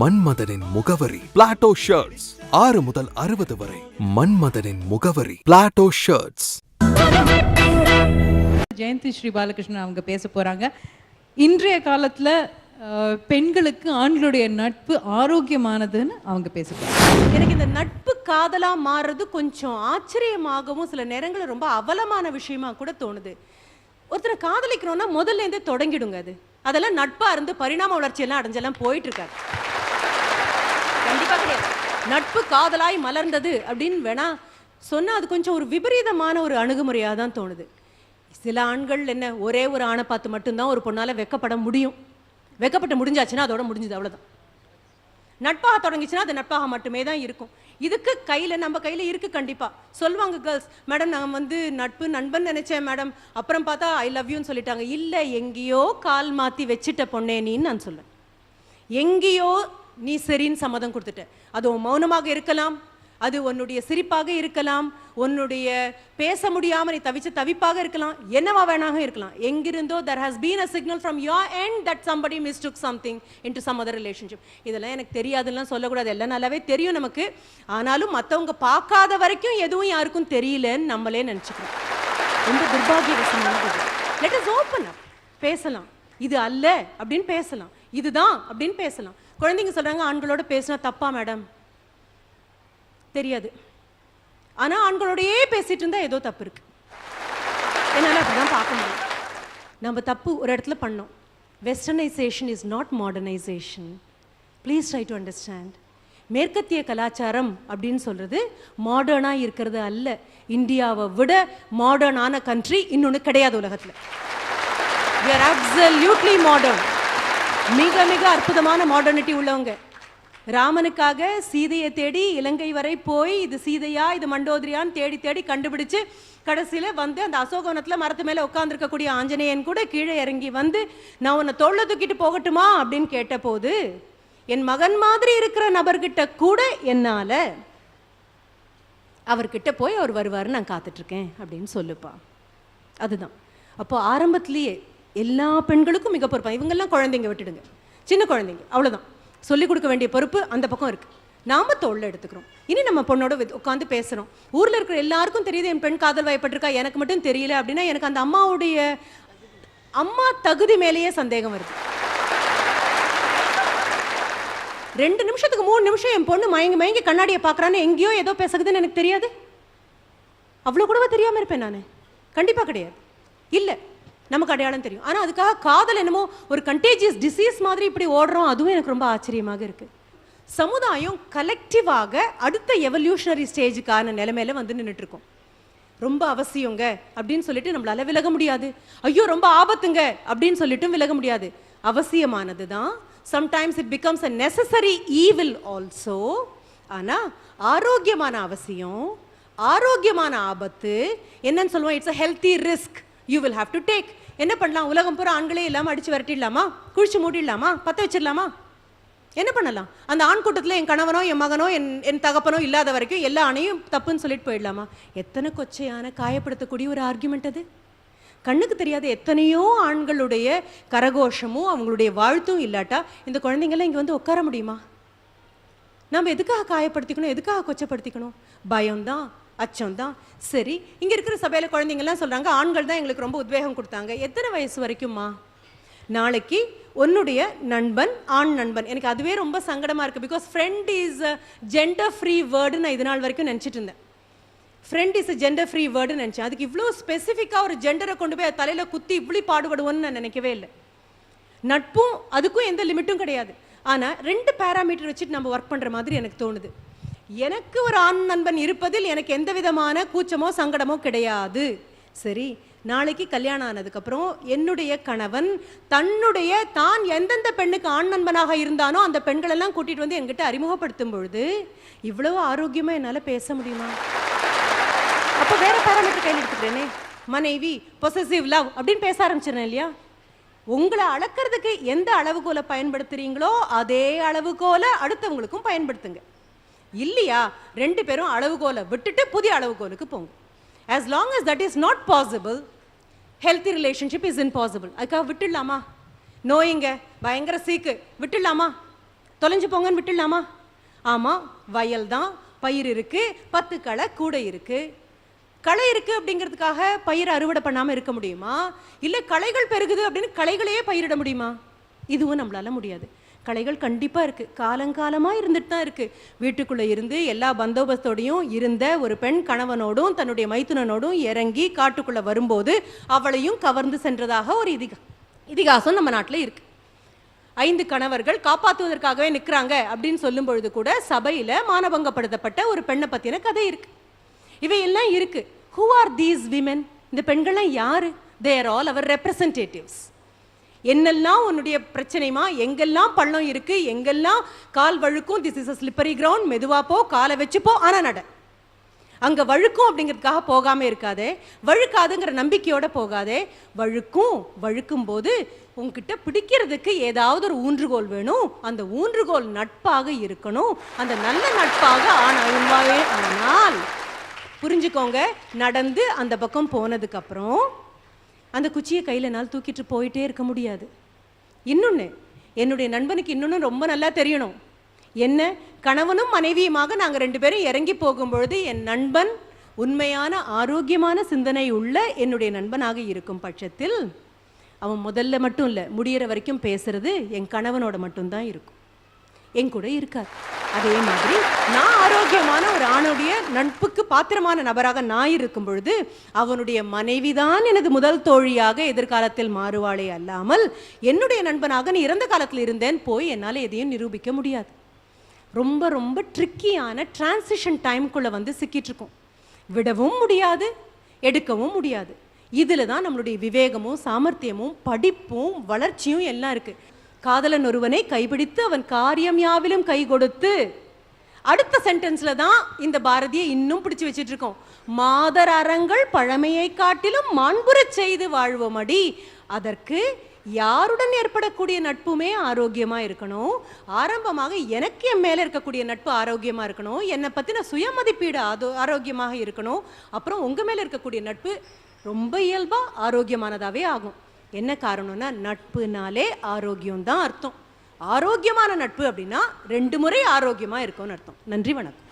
மன்மதனின் முகவரி Plato shirts. 6 முதல் 60 வரை. மன்மதனின் முகவரி பிளாட்டோ ஷர்ட்ஸ். ஜெயந்தி ஸ்ரீ பாலகிருஷ்ணன் அவங்க பேச போறாங்க. இன்றைய காலத்துல பெண்களுக்கு ஆண்களுடைய நட்பு ஆரோக்கியமானதுன்னு அவங்க பேச போறாங்க. எனக்கு இந்த நட்பு காதலா மாறுறது கொஞ்சம் ஆச்சரியமாகவும் சில நேரங்களில் ரொம்ப அவலமான விஷயமா கூட தோணுது. ஒருத்தரை காதலிக்கிறோம்னா முதல்ல இருந்தே தொடங்கிடுங்க. அதெல்லாம் நட்பா இருந்து பரிணாம வளர்ச்சி எல்லாம் அடைஞ்செல்லாம் போயிட்டு இருக்காது. கண்டிப்பா கிடையாது. நட்பு காதலாய் மலர்ந்தது அப்படின்னு வேணா சொன்னா அது கொஞ்சம் ஒரு விபரீதமான ஒரு அணுகுமுறையாக தான் தோணுது. சில ஆண்கள் என்ன ஒரே ஒரு ஆணை பார்த்து மட்டும்தான் ஒரு பொண்ணால வெக்கப்பட முடியும். வெக்கப்பட்டு முடிஞ்சாச்சுன்னா அதோட முடிஞ்சது, அவ்வளவுதான். நட்பாக தொடங்கிச்சுன்னா அது நட்பாக மட்டுமே தான் இருக்கும். இதுக்கு நம்ம கையில் இருக்கு. கண்டிப்பா சொல்லுவாங்க கேர்ள்ஸ், மேடம் நான் நட்பு நண்பன் நினைச்சேன் மேடம், அப்புறம் பார்த்தா ஐ லவ் யூன்னு சொல்லிட்டாங்க. இல்லை, எங்கேயோ கால் மாற்றி வச்சுட்ட பொண்ணே நீன்னு நான் சொல்லுவேன். எங்கேயோ நீ சரின்னு சம்மதம் கொடுத்துட்ட. அது மௌனமாக இருக்கலாம், அது உன்னுடைய சிரிப்பாக இருக்கலாம், உன்னுடைய பேச முடியாமல் நீ தவிப்பாக இருக்கலாம், என்னவா வேணாக இருக்கலாம். எங்கிருந்தோ there has been a signal from your end that somebody mistook something into some other relationship. இதெல்லாம் எனக்கு தெரியாதுலாம் சொல்லக்கூடாது, எல்லாம் நல்லாவே தெரியும் நமக்கு. ஆனாலும் மற்றவங்க பார்க்காத வரைக்கும் எதுவும் யாருக்கும் தெரியலன்னு நம்மளே நினச்சிக்கிறோம். ரொம்ப துர்பாகியவசமானது. let us open up, பேசலாம். இது அல்ல அப்படின்னு பேசலாம், இதுதான் அப்படின்னு பேசலாம். குழந்தைங்க சொல்றாங்க ஆண்களோட பேசினா தப்பா மேடம்? தெரியாது. ஆனா ஆண்களோடையே பேசிட்டு இருந்தா ஏதோ தப்பு இருக்கு. என்னால அப்படிதான் பார்க்க முடியும். நம்ம தப்பு ஒரு இடத்துல பண்ணோம். Westernisation is not modernisation. Please try to understand. மேற்கத்திய கலாச்சாரம் அப்படின்னு சொல்றது மாடர்னா இருக்கிறது அல்ல. இந்தியாவை விட மாடர்னான கண்ட்ரி இன்னொன்று கிடையாது உலகத்தில். we are absolutely modern. மிக மிக அற்புதமான மாடர்னிட்டி உள்ளவங்க. ராமனுக்காக சீதையை தேடி இலங்கை வரை போய் இது சீதையா இது மண்டோதரியான்னு தேடி தேடி கண்டுபிடிச்சு கடைசியில் அந்த அசோகவனத்தில் மரத்து மேலே உட்காந்துருக்கக்கூடிய ஆஞ்சநேயன் கூட கீழே இறங்கி நான் உன்னை தோளில் தூக்கிட்டு போகட்டுமா அப்படின்னு கேட்ட போது என் மகன் மாதிரி இருக்கிற நபர்கிட்ட கூட என்னால் அவர்கிட்ட போய் அவர் வருவார் நான் காத்துட்ருக்கேன் அப்படின்னு சொல்லுப்பா. அதுதான். அப்போ ஆரம்பத்திலேயே எல்லா பெண்களுக்கும் மிக பொறுப்பா. இவங்கெல்லாம் குழந்தைங்க விட்டுடுங்க, சின்ன குழந்தைங்க, அவ்வளோதான். சொல்லிக் கொடுக்க வேண்டிய பொறுப்பு அந்த பக்கம் இருக்கு. நாம தோளில் எடுத்துக்கிறோம். இனி நம்ம பொண்ணோட உட்காந்து பேசுகிறோம். ஊரில் இருக்கிற எல்லாருக்கும் தெரியுது என் பெண் காதல் வயப்பட்டிருக்கா, எனக்கு மட்டும் தெரியல அப்படின்னா எனக்கு அந்த அம்மா தகுதி மேலேயே சந்தேகம் வருது. 2 நிமிஷத்துக்கு 3 நிமிஷம் என் பொண்ணு மயங்கி கண்ணாடியை பார்க்குறான்னு எங்கேயோ ஏதோ பேசுறதுன்னு எனக்கு தெரியாது. அவ்வளோ கூடவா தெரியாமல் இருப்பேன் நான்? கண்டிப்பாக கிடையாது. இல்லை, நமக்கு அடையாளம் தெரியும். ஆனால் அதுக்காக காதல் என்னமோ ஒரு கண்டேஜியஸ் டிசீஸ் மாதிரி இப்படி ஓடுறோம். அதுவும் எனக்கு ரொம்ப ஆச்சரியமாக இருக்கு. சமுதாயம் கலெக்டிவாக அடுத்த எவல்யூஷனரி ஸ்டேஜுக்கான நிலைமையில நின்றுட்டு இருக்கோம். ரொம்ப அவசியங்க அப்படின்னு சொல்லிட்டு நம்மளால விலக முடியாது. ஐயோ ரொம்ப ஆபத்துங்க அப்படின்னு சொல்லிட்டும் விலக முடியாது. அவசியமானது தான். Sometimes it becomes a necessary evil also. ஆனால் ஆரோக்கியமான அவசியம், ஆரோக்கியமான ஆபத்து என்னன்னு சொல்லுவோம். It's a healthy risk you will have to take. என்ன பண்ணலாம்? உலகம் பூரா ஆண்களே இல்லாமல் அடிச்சு விரட்டிடலாமா? குழிச்சு மூடிடலாமா? பற்ற வச்சிடலாமா? என்ன பண்ணலாம்? அந்த ஆண் கூட்டத்தில் என் கணவனோ என் மகனோ என் தகப்பனோ இல்லாத வரைக்கும் எல்லா ஆணையும் தப்புன்னு சொல்லிட்டு போயிடலாமா? எத்தனை கொச்சையான காயப்படுத்தக்கூடிய ஒரு ஆர்குமெண்ட் அது. கண்ணுக்கு தெரியாத எத்தனையோ ஆண்களுடைய கரகோஷமும் அவங்களுடைய வாழ்த்தும் இல்லாட்டா இந்த குழந்தைங்கள்லாம் இங்கே உட்கார முடியுமா? நம்ம எதுக்காக காயப்படுத்திக்கணும், எதுக்காக கொச்சப்படுத்திக்கணும்? பயம்தான், அச்சம்தான். சரி, இங்கே இருக்கிற சபையில் குழந்தைங்கள்லாம் சொல்கிறாங்க ஆண்கள் தான் எங்களுக்கு ரொம்ப உத்வேகம் கொடுத்தாங்க. எத்தனை வயசு வரைக்கும்மா? நாளைக்கு உன்னுடைய நண்பன் ஆண் நண்பன், எனக்கு அதுவே ரொம்ப சங்கடமாக இருக்குது. Because friend is a gender free வேர்டுன்னு நான் இது நாள் வரைக்கும் நினச்சிட்டு இருந்தேன். Friend is a gender free வேர்டுன்னு நினச்சேன். அதுக்கு இவ்வளோ ஸ்பெசிஃபிக்காக ஒரு ஜெண்டரை கொண்டு போய் தலையில் குத்தி இப்படி பாடுபடுவோன்னு நான் நினைக்கவே இல்லை. நட்பும் அதுக்கும் எந்த லிமிட்டும் கிடையாது. ஆனால் 2 பேராமீட்டர் வச்சுட்டு நம்ம ஒர்க் பண்ணுற மாதிரி எனக்கு தோணுது. எனக்கு ஒரு ஆண் நண்பன் இருப்பதில் எனக்கு எந்த விதமான கூச்சமோ சங்கடமோ கிடையாது. சரி, நாளைக்கு கல்யாணம் ஆனதுக்கப்புறம் என்னுடைய கணவன் தான் எந்தெந்த பெண்ணுக்கு ஆண் நண்பனாக இருந்தானோ அந்த பெண்களெல்லாம் கூட்டிகிட்டு என்கிட்ட அறிமுகப்படுத்தும் பொழுது இவ்வளவு ஆரோக்கியமாக என்னால் பேச முடியுமா? அப்போ வேற பேராமீட்டர் கையில் எடுத்துக்கிறேனே. மனைவி, பொசசிவ் லவ் அப்படின்னு பேச ஆரம்பிச்சிடறேன் இல்லையா? உங்களை அளக்கிறதுக்கு எந்த அளவுகோலை பயன்படுத்துறீங்களோ அதே அளவுகோலை அடுத்தவங்களுக்கும் பயன்படுத்துங்க. இல்லையா 2 பேரும் அளவுகோலை விட்டுட்டு புதிய அளவுகோலுக்கு போங்க. as long as that is not possible, healthy relationship is impossible. அதுக்காக விட்டுடலாமா? நோய்ங்க பயங்கர சீக்கு விட்டுடலாமா? தொலைஞ்சு போங்கன்னு விட்டுடலாமா? ஆமாம், வயல் தான், பயிர் இருக்குது, 10 களை கூடை இருக்குது. களை இருக்குது அப்படிங்கிறதுக்காக பயிர் அறுவடை பண்ணாமல் இருக்க முடியுமா? இல்லை களைகள் பெருகுது அப்படின்னு களைகளையே பயிரிட முடியுமா? இதுவும் நம்மளால முடியாது. களைகள் கண்டிப்பாக இருக்குது, காலங்காலமாக இருந்துட்டு தான் இருக்குது. வீட்டுக்குள்ளே இருந்து எல்லா பந்தோபஸ்தோடையும் இருந்த ஒரு பெண் கணவனோடும் தன்னுடைய மைத்துனனோடும் இறங்கி காட்டுக்குள்ளே வரும்போது அவளையும் கவர்ந்து சென்றதாக ஒரு இதிகாசம் நம்ம நாட்டில் இருக்குது. 5 கணவர்கள் காப்பாற்றுவதற்காகவே நிற்கிறாங்க அப்படின்னு சொல்லும் பொழுது கூட சபையில் மானபங்கப்படுத்தப்பட்ட ஒரு பெண்ணை பற்றின கதை இருக்குது. இவையெல்லாம் இருக்குது. Who are these women? இந்த பெண்கள்லாம் யாரு? They are all our representatives. என்னெல்லாம் உன்னுடைய பிரச்சனைமா, எங்கெல்லாம் பள்ளம் இருக்கு, எங்கெல்லாம் கால் வழுக்கும், this is a slippery ground, மெதுவா போ, காலை வச்சுப்போ, ஆனா நட. அங்க வழுக்கும் அப்படிங்கிறதுக்காக போகாம இருக்காதே, வழுக்காதுங்கிற நம்பிக்கையோட போகாதே. வழுக்கும் போது உங்ககிட்ட பிடிக்கிறதுக்கு ஏதாவது ஒரு ஊன்றுகோல் வேணும். அந்த ஊன்றுகோல் நட்பாக இருக்கணும். அந்த நல்ல நட்பாக ஆனால் புரிஞ்சுக்கோங்க, நடந்து அந்த பக்கம் போனதுக்கு அப்புறம் அந்த குச்சியை கையில் என்னால் தூக்கிட்டு போயிட்டே இருக்க முடியாது. இன்னொன்று, என்னுடைய நண்பனுக்கு இன்னொன்று ரொம்ப நல்லா தெரியணும். என்ன, கணவனும் மனைவியுமாக நாங்கள் 2 பேரும் இறங்கி போகும்பொழுது என் நண்பன் உண்மையான ஆரோக்கியமான சிந்தனை உள்ள என்னுடைய நண்பனாக இருக்கும் பட்சத்தில் அவன் முதல்ல மட்டும் இல்லை, முடிகிற வரைக்கும் பேசுறது என் கணவனோட மட்டும்தான் இருக்கும், என் கூட இருக்காது. அதே மாதிரி நான் ஆரோக்கியமான ஒரு ஆணுடைய நட்புக்கு பாத்திரமான நபராக நான் இருக்கும் பொழுது அவனுடைய மனைவிதான் எனது முதல் தோழியாக எதிர்காலத்தில் மாறுவாளே அல்லாமல் என்னுடைய நண்பனாக நீ இறந்த காலத்தில் இருந்தேன் போய் என்னால் எதையும் நிரூபிக்க முடியாது. ரொம்ப ரொம்ப ட்ரிக்கியான டிரான்சிஷன் டைம்குள்ளே வந்து சிக்கிட்டு இருக்கோம். விடவும் முடியாது, எடுக்கவும் முடியாது. இதில் தான் நம்மளுடைய விவேகமும் சாமர்த்தியமும் படிப்பும் வளர்ச்சியும் எல்லாம் இருக்குது. காதலன் ஒருவனை கைப்பிடித்து அவன் காரியம் யாவிலும் கை கொடுத்து, அடுத்த சென்டென்ஸ்ல தான் இந்த பாரதியை இன்னும் பிடிச்சு வச்சுட்டு இருக்கோம். மாதர் அறங்கள் பழமையை காட்டிலும் மாண்புறச் செய்து வாழ்வோமடி. அதற்கு யாருடன் ஏற்படக்கூடிய நட்புமே ஆரோக்கியமா இருக்கணும். ஆரம்பமாக எனக்கு என் மேல இருக்கக்கூடிய நட்பு ஆரோக்கியமா இருக்கணும். என்னை பத்தின சுயமதிப்பீடு ஆரோக்கியமாக இருக்கணும். அப்புறம் உங்க மேல இருக்கக்கூடிய நட்பு ரொம்ப இயல்பா ஆரோக்கியமானதாவே ஆகும். என்ன காரணம்னா, நட்புனாலே ஆரோக்கியம் தான் அர்த்தம். ஆரோக்கியமான நட்பு அப்படின்னா 2 முறை ஆரோக்கியமா இருக்கும்னு அர்த்தம். நன்றி, வணக்கம்.